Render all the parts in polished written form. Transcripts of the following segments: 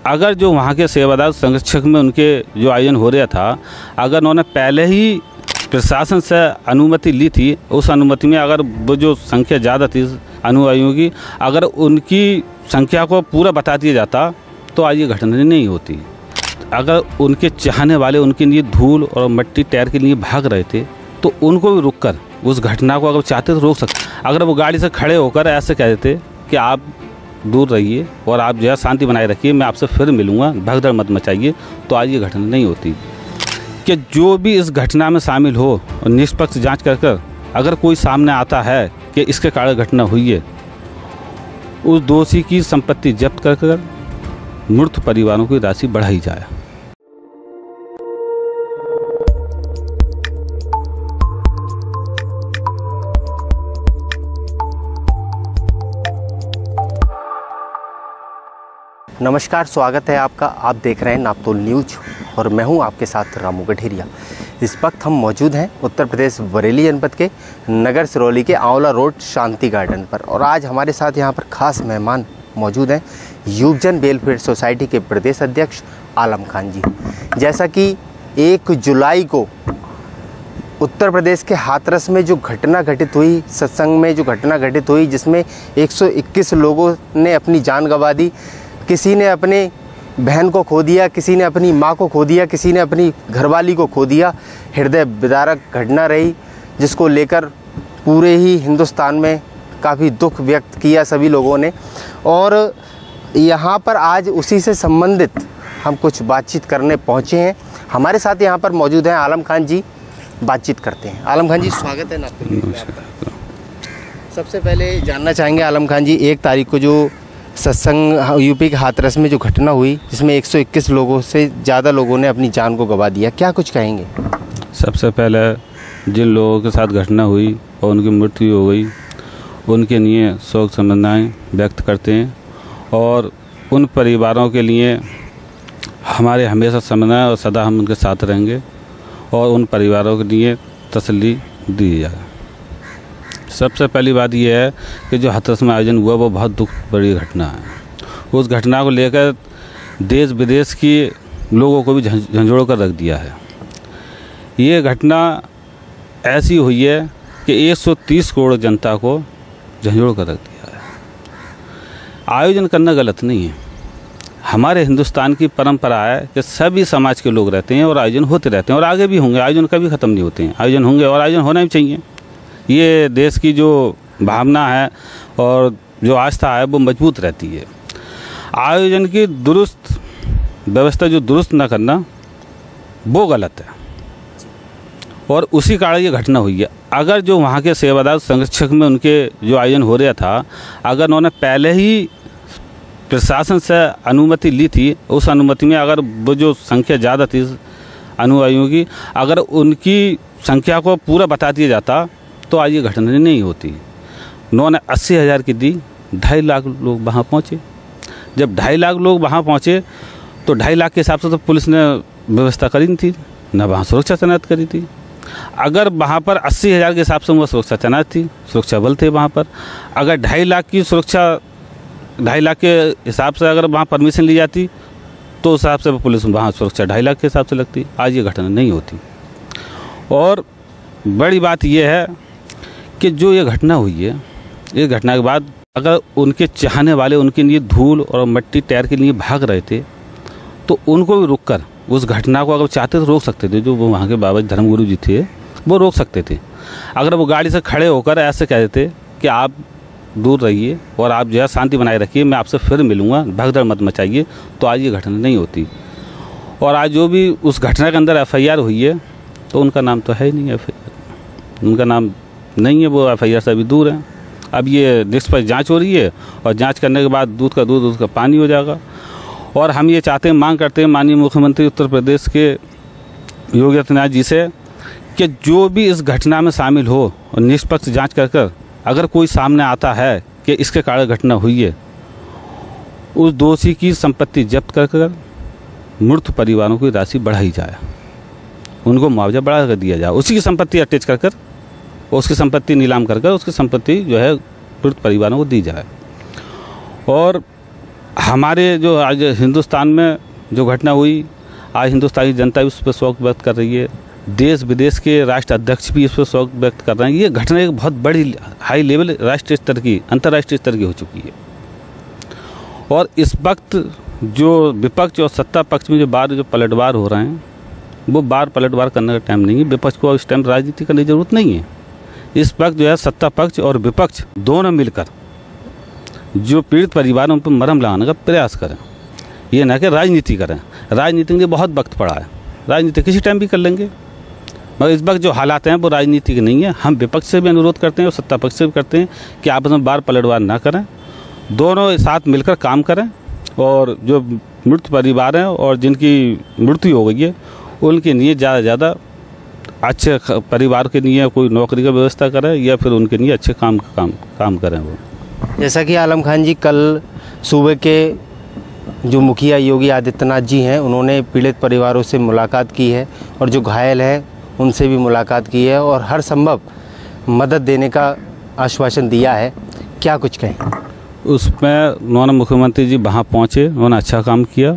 अगर जो वहाँ के सेवादार संरक्षक में उनके जो आयोजन हो रहा था, अगर उन्होंने पहले ही प्रशासन से अनुमति ली थी, उस अनुमति में अगर वो जो संख्या ज़्यादा थी अनुयायियों की, अगर उनकी संख्या को पूरा बता दिया जाता तो आज ये घटना नहीं होती। अगर उनके चाहने वाले उनके लिए धूल और मिट्टी टायर के लिए भाग रहे थे तो उनको भी रुककर उस घटना को अगर चाहते तो रोक सकते। अगर वो गाड़ी से खड़े होकर ऐसे कह देते कि आप दूर रहिए और आप जो है शांति बनाए रखिए, मैं आपसे फिर मिलूँगा, भगदड़ मत मचाइए, तो आज ये घटना नहीं होती। कि जो भी इस घटना में शामिल हो और निष्पक्ष जांच कर अगर कोई सामने आता है कि इसके कारण घटना हुई है, उस दोषी की संपत्ति जब्त कर मृत परिवारों की राशि बढ़ाई जाए। नमस्कार, स्वागत है आपका। आप देख रहे हैं नापतोल न्यूज और मैं हूं आपके साथ रामू गठेरिया। इस वक्त हम मौजूद हैं उत्तर प्रदेश बरेली जनपद के नगर सिरौली के आंवला रोड शांति गार्डन पर, और आज हमारे साथ यहां पर खास मेहमान मौजूद हैं युवजन वेलफेयर सोसाइटी के प्रदेश अध्यक्ष आलम खान जी। जैसा कि 1 जुलाई को उत्तर प्रदेश के हाथरस में जो घटना घटित हुई, सत्संग में जो घटना घटित हुई, जिसमें 121 लोगों ने अपनी जान गंवा दी, किसी ने अपने बहन को खो दिया, किसी ने अपनी माँ को खो दिया, किसी ने अपनी घरवाली को खो दिया। हृदय विदारक घटना रही, जिसको लेकर पूरे ही हिंदुस्तान में काफ़ी दुख व्यक्त किया सभी लोगों ने। और यहाँ पर आज उसी से संबंधित हम कुछ बातचीत करने पहुँचे हैं। हमारे साथ यहाँ पर मौजूद हैं आलम खान जी, बातचीत करते हैं। आलम खान जी, स्वागत है आपका। सबसे पहले जानना चाहेंगे आलम खान जी, 1 तारीख को जो सत्संग यूपी के हाथरस में जो घटना हुई, जिसमें 121 लोगों से ज़्यादा लोगों ने अपनी जान को गंवा दिया, क्या कुछ कहेंगे? सबसे पहले जिन लोगों के साथ घटना हुई और उनकी मृत्यु हो गई, उनके लिए शोक संवेदनाएं व्यक्त करते हैं और उन परिवारों के लिए हमारे हमेशा संवेदना और सदा हम उनके साथ रहेंगे और उन परिवारों के लिए तसल्ली दी जाए। सबसे पहली बात यह है कि जो हाथरस में आयोजन हुआ वो बहुत दुख बड़ी घटना है। उस घटना को लेकर देश विदेश की लोगों को भी झंझोड़ कर रख दिया है। ये घटना ऐसी हुई है कि 130 करोड़ जनता को झंझोड़ कर रख दिया है। आयोजन करना गलत नहीं है। हमारे हिंदुस्तान की परंपरा है कि सभी समाज के लोग रहते हैं और आयोजन होते रहते हैं और आगे भी होंगे। आयोजन कभी ख़त्म नहीं होते हैं, आयोजन होंगे और आयोजन होना भी चाहिए। ये देश की जो भावना है और जो आस्था है वो मजबूत रहती है। आयोजन की दुरुस्त व्यवस्था जो दुरुस्त ना करना वो गलत है और उसी कारण ये घटना हुई है। अगर जो वहाँ के सेवादार संरक्षक में उनके जो आयोजन हो रहा था, अगर उन्होंने पहले ही प्रशासन से अनुमति ली थी, उस अनुमति में अगर वो जो संख्या ज़्यादा थी अनुयायियों की, अगर उनकी संख्या को पूरा बता दिया जाता तो आज ये घटना नहीं होती। उन्होंने 80,000 की दी, 2.5 लाख लोग वहाँ पहुँचे। जब 2.5 लाख लोग वहाँ पहुँचे तो 2.5 लाख के हिसाब से तो पुलिस ने व्यवस्था करी नहीं थी, न वहाँ सुरक्षा तैनात करी थी। अगर वहाँ पर 80,000 के हिसाब से वह सुरक्षा तैनात थी, सुरक्षा बल थे वहाँ पर, अगर 2.5 लाख की सुरक्षा 2.5 लाख के हिसाब से अगर वहाँ परमिशन ली जाती तो उस हिसाब से पुलिस वहाँ सुरक्षा 2.5 लाख के हिसाब से लगती। आज ये घटना नहीं होती। और बड़ी बात यह है कि जो ये घटना हुई है, ये घटना के बाद अगर उनके चाहने वाले उनके लिए धूल और मिट्टी टायर के लिए भाग रहे थे तो उनको भी रुककर उस घटना को अगर चाहते तो रोक सकते थे। जो वो वहाँ के बाबा धर्मगुरु जी थे वो रोक सकते थे। अगर वो गाड़ी से खड़े होकर ऐसे कह देते कि आप दूर रहिए और आप जो है शांति बनाए रखिए, मैं आपसे फिर मिलूँगा, भगदड़ मत मचाइए, तो आज ये घटना नहीं होती। और आज जो भी उस घटना के अंदर FIR हुई है तो उनका नाम तो है ही नहीं, FIR उनका नाम नहीं है, वो FIR से अभी दूर है। अब ये निष्पक्ष जांच हो रही है और जांच करने के बाद दूध का दूध, दूध का पानी हो जाएगा। और हम ये चाहते हैं, मांग करते हैं माननीय मुख्यमंत्री उत्तर प्रदेश के योगी आदित्यनाथ जी से कि जो भी इस घटना में शामिल हो और निष्पक्ष जांच कर अगर कोई सामने आता है कि इसके कारण घटना हुई है, उस दोषी की संपत्ति जब्त कर मृत परिवारों की राशि बढ़ाई जाए, उनको मुआवजा बढ़ा कर दिया जाए। उसी की संपत्ति अटैच कर उसकी संपत्ति नीलाम कर उसकी संपत्ति जो है मृत परिवारों को दी जाए। और हमारे जो आज हिंदुस्तान में जो घटना हुई, आज हिंदुस्तानी जनता भी उस पर शोक व्यक्त कर रही है, देश विदेश के राष्ट्र अध्यक्ष भी इस पर शोक व्यक्त कर रहे हैं। ये घटना एक बहुत बड़ी हाई लेवल राष्ट्रीय स्तर की, अंतर्राष्ट्रीय स्तर की हो चुकी है। और इस वक्त जो विपक्ष और सत्ता पक्ष में जो पलटवार हो रहे हैं, वो पलटवार करने का टाइम नहीं है। विपक्ष को इस टाइम राजनीति करने की जरूरत नहीं है। इस वक्त जो है सत्ता पक्ष और विपक्ष दोनों मिलकर जो पीड़ित परिवारों पर मरहम लगाने का प्रयास करें, ये ना कि राजनीति करें। राजनीति के लिए बहुत वक्त पड़ा है, राजनीति किसी टाइम भी कर लेंगे, मगर इस वक्त जो हालात हैं वो राजनीति के नहीं है। हम विपक्ष से भी अनुरोध करते हैं और सत्ता पक्ष से भी करते हैं कि आपस में पलटवार ना करें, दोनों साथ मिलकर काम करें और जो मृत परिवार हैं और जिनकी मृत्यु हो गई है उनके लिए ज़्यादा से ज़्यादा अच्छे परिवार के लिए कोई नौकरी का व्यवस्था करें या फिर उनके लिए अच्छे काम करें। वो जैसा कि आलम खान जी, कल सूबे के जो मुखिया योगी आदित्यनाथ जी हैं, उन्होंने पीड़ित परिवारों से मुलाकात की है और जो घायल है उनसे भी मुलाकात की है और हर संभव मदद देने का आश्वासन दिया है। क्या कुछ कहें? उसमें उन्होंने मुख्यमंत्री जी वहाँ पहुँचे, उन्होंने अच्छा काम किया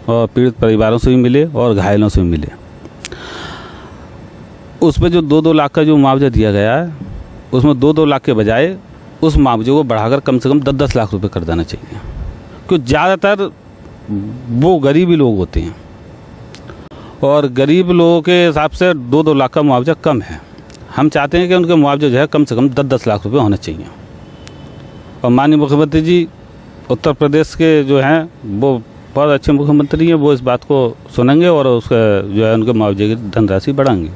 और पीड़ित परिवारों से भी मिले और घायलों से भी मिले। उसमें जो 2-2 लाख का जो मुआवजा दिया गया है, उसमें 2-2 लाख के बजाय उस मुआवजे को बढ़ाकर कम से कम 10-10 लाख रुपए कर देना चाहिए, क्योंकि ज़्यादातर वो गरीब ही लोग होते हैं और गरीब लोगों के हिसाब से 2-2 लाख का मुआवजा कम है। हम चाहते हैं कि उनके मुआवजे जो है कम से कम 10-10 लाख रुपए होने चाहिए। और माननीय मुख्यमंत्री जी उत्तर प्रदेश के जो हैं वो बहुत अच्छे मुख्यमंत्री हैं, वो इस बात को सुनेंगे और उसका जो है उनके मुआवजे की धनराशि बढ़ाएंगे।